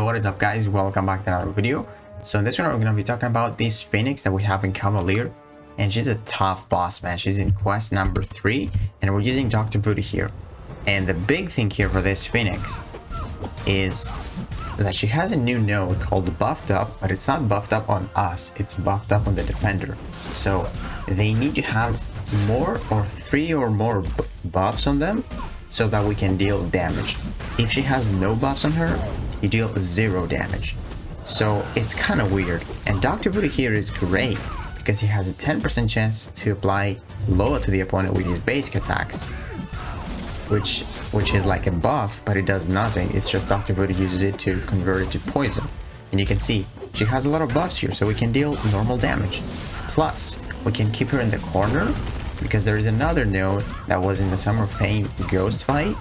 what is up guys, welcome back to another video. So in this one we're going to be talking about this Phoenix that we have in Cavalier, and she's a tough boss, man. She's in quest number 3 and we're using Dr. Voodoo here. And the big thing here for this Phoenix is that she has a new node called buffed up, but it's not buffed up on us, it's buffed up on the defender. So they need to have more or 3 or more buffs on them so that we can deal damage. If she has no buffs on her, you deal 0 damage. So it's kind of weird. And Dr. Voodoo here is great because he has a 10% chance to apply Loa to the opponent with his basic attacks, which is like a buff, but it does nothing. It's just Dr. Voodoo uses it to convert it to poison. And you can see she has a lot of buffs here, so we can deal normal damage. Plus, we can keep her in the corner because there is another node that was in the Summer of Pain ghost fight.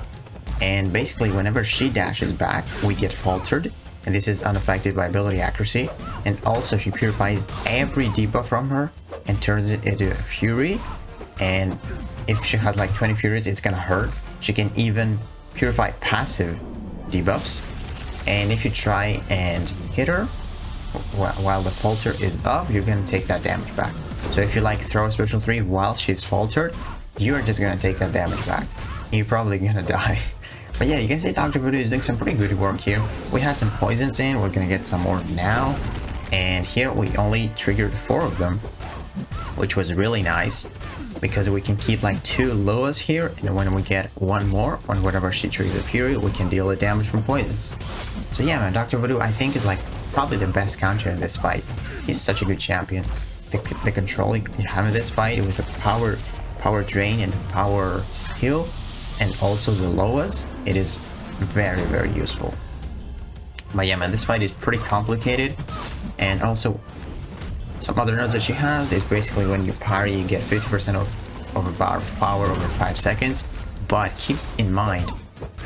And basically whenever she dashes back, we get faltered, and this is unaffected by ability accuracy. And also she purifies every debuff from her and turns it into a fury, and if she has like 20 furies, it's gonna hurt. She can even purify passive debuffs, and if you try and hit her while the falter is up, you're gonna take that damage back. So if you like throw a special 3 while she's faltered, you're just gonna take that damage back. You're probably gonna die. But yeah, you can see Dr. Voodoo is doing some pretty good work here. We had some poisons in, we're gonna get some more now. And here we only triggered 4 of them, which was really nice because we can keep like 2 Loas here, and when we get 1 more, on whatever she triggers a Fury, we can deal the damage from poisons. So yeah, man, Dr. Voodoo I think is like probably the best counter in this fight. He's such a good champion. The control you have in this fight with the power drain and the power steal, and also the Loas, it is very, very useful. But yeah, man, this fight is pretty complicated. And also some other nodes that she has is basically when you parry, you get 50% of bar of power over 5 seconds. But keep in mind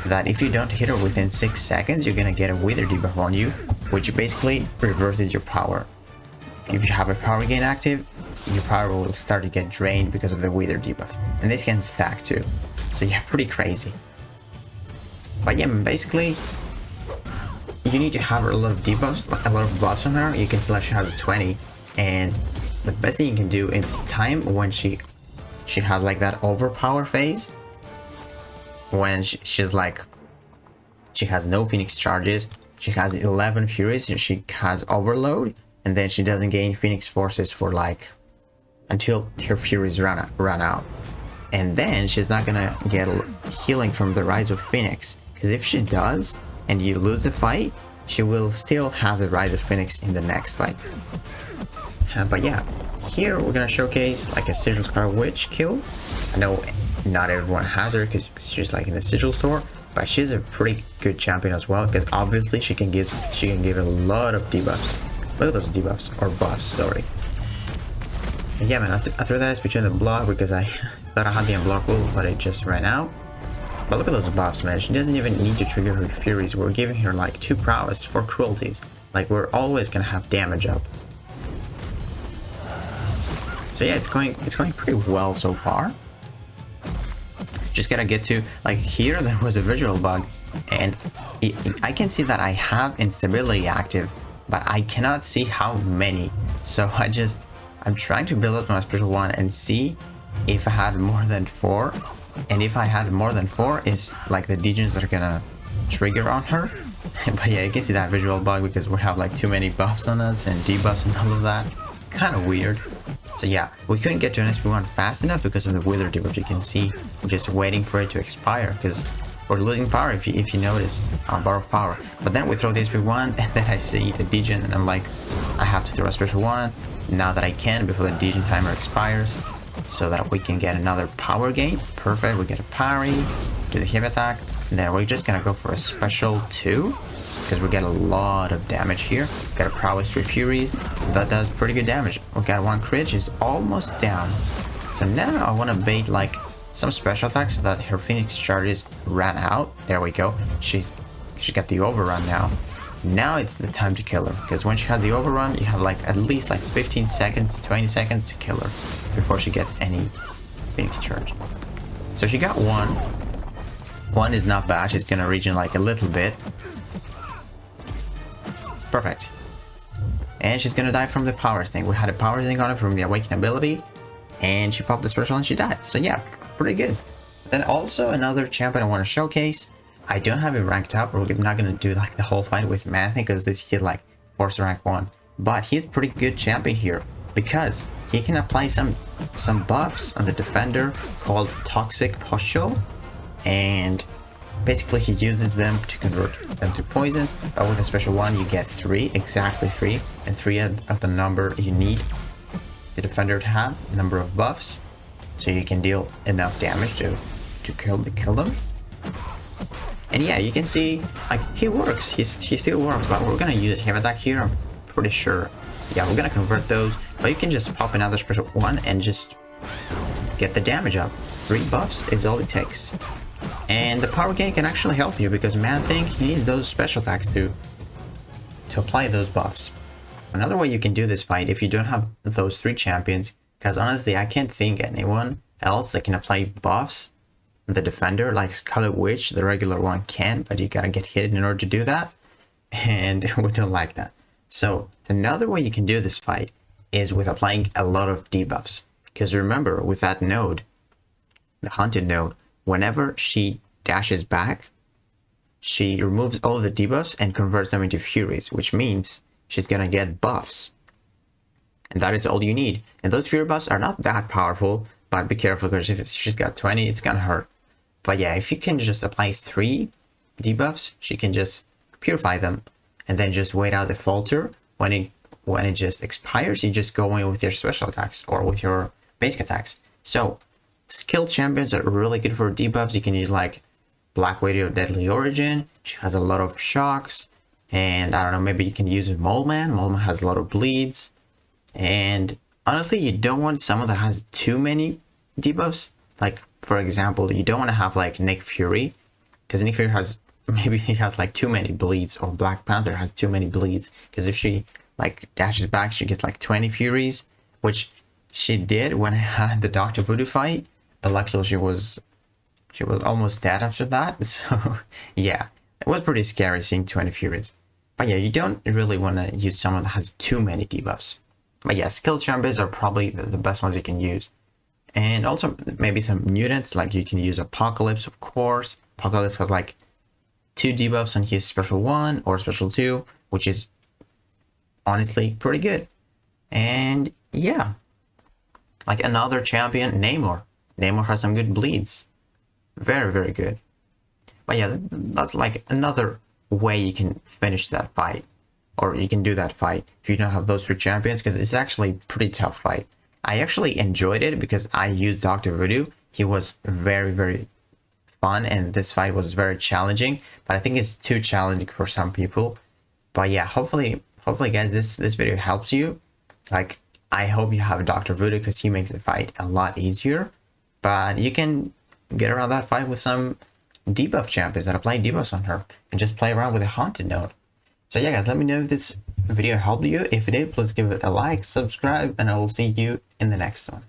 that if you don't hit her within 6 seconds, you're gonna get a wither debuff on you, which basically reverses your power. If you have a power gain active, your power will start to get drained because of the wither debuff, and this can stack too. So yeah, pretty crazy. But yeah, basically you need to have a lot of debuffs, a lot of buffs on her. You can select she has 20, and the best thing you can do is time when she has like that overpower phase, when she's like, she has no Phoenix charges, she has 11 furies, and she has overload, and then she doesn't gain Phoenix forces for like until her furies run out. And then she's not gonna get healing from the Rise of Phoenix, because if she does and you lose the fight, she will still have the Rise of Phoenix in the next fight. But yeah, here we're gonna showcase like a Sigil Scar Witch kill. I know not everyone has her because she's like in the Sigil store, but she's a pretty good champion as well, because obviously she can give a lot of debuffs. Look at those debuffs, or buffs, sorry. And yeah, man, I threw that as between the block because I thought I had the unblockable, but it just ran out. But look at those buffs, man. She doesn't even need to trigger her furies. We're giving her like 2 prowess for cruelties. Like, we're always gonna have damage up. So yeah, it's going pretty well so far. Just gotta get to, like, here there was a visual bug, and I can see that I have instability active, but I cannot see how many. So I'm trying to build up my special one and see if I had more than 4. And if I had more than 4, it's like the degens that are gonna trigger on her. But yeah, you can see that visual bug because we have like too many buffs on us and debuffs and all of that. Kind of weird. So yeah, we couldn't get to an SP1 fast enough because of the wither debuff. You can see we're just waiting for it to expire because we're losing power, if you notice, on bar of power. But then we throw the SP1 and then I see the degen and I'm like, I have to throw a special one now that I can before the degen timer expires, so that we can get another power gain. Perfect, we get a parry, do the heavy attack, and then we're just gonna go for a special 2 because we get a lot of damage here. Got a prowess 3 furies, that does pretty good damage. We got 1 crit, she's almost down. So now I want to bait like some special attacks so that her Phoenix charges ran out. There we go. She got the overrun now. Now it's the time to kill her, because when she has the overrun, you have like at least like 15 seconds, 20 seconds to kill her before she gets any Phoenix charge. So she got 1. 1 is not bad. She's gonna regen like a little bit. Perfect. And she's gonna die from the power thing. We had a power thing on it from the awakening ability, and she popped the special and she died. So yeah, pretty good. Then also another champion I want to showcase. I don't have it ranked up. We're not gonna do like the whole fight with Man-Thing because this he's like force rank 1. But he's pretty good champion here because he can apply some buffs on the defender called Toxic Posture, and basically he uses them to convert them to poisons. But with a special one you get 3, exactly 3, and 3 of the number you need the defender to have, number of buffs, so you can deal enough damage to kill them. And yeah, you can see like he works, he still works. Like we're gonna use him attack here, I'm pretty sure. Yeah, we're gonna convert those, but you can just pop another special one and just get the damage up. 3 buffs is all it takes. And the power gain can actually help you because Man-Thing, he needs those special attacks to apply those buffs. Another way you can do this fight if you don't have those 3 champions, because honestly I can't think anyone else that can apply buffs on the defender like Scarlet Witch. The regular one can, but you gotta get hit in order to do that, and we don't like that. So another way you can do this fight is with applying a lot of debuffs, because remember with that node, the Haunted node, whenever she dashes back, she removes all of the debuffs and converts them into Furies, which means she's gonna get buffs. And that is all you need. And those Fury buffs are not that powerful, but be careful because if she's got 20, it's gonna hurt. But yeah, if you can just apply 3 debuffs, she can just purify them and then just wait out the falter. When it just expires, you just go in with your special attacks or with your basic attacks. So skilled champions are really good for debuffs. You can use like Black Widow Deadly Origin. She has a lot of shocks. And I don't know, maybe you can use Mole Man. Mole Man has a lot of bleeds. And honestly, you don't want someone that has too many debuffs. Like, for example, you don't want to have like Nick Fury, because Nick Fury has, maybe he has like too many bleeds, or Black Panther has too many bleeds, because if she like dashes back, she gets like 20 Furies, which she did when I had the Dr. Voodoo fight, but luckily she was almost dead after that. So yeah, it was pretty scary seeing 20 Furies. But yeah, you don't really want to use someone that has too many debuffs. But yeah, skilled champions are probably the best ones you can use. And also maybe some mutants, like you can use Apocalypse, of course. Apocalypse has like 2 debuffs on his special 1 or special 2, which is honestly pretty good. And yeah, like another champion, Namor. Namor has some good bleeds. Very, very good. But yeah, that's like another way you can finish that fight. Or you can do that fight if you don't have those 3 champions, because it's actually a pretty tough fight. I actually enjoyed it because I used Dr. Voodoo. He was very, very fun, and this fight was very challenging, but I think it's too challenging for some people. But yeah, hopefully guys, this video helps you. Like, I hope you have Dr. Voodoo because he makes the fight a lot easier. But you can get around that fight with some debuff champions that apply debuffs on her and just play around with a Haunted node. So yeah guys, let me know if this video helped you. If it did, please give it a like, subscribe, and I will see you in the next one.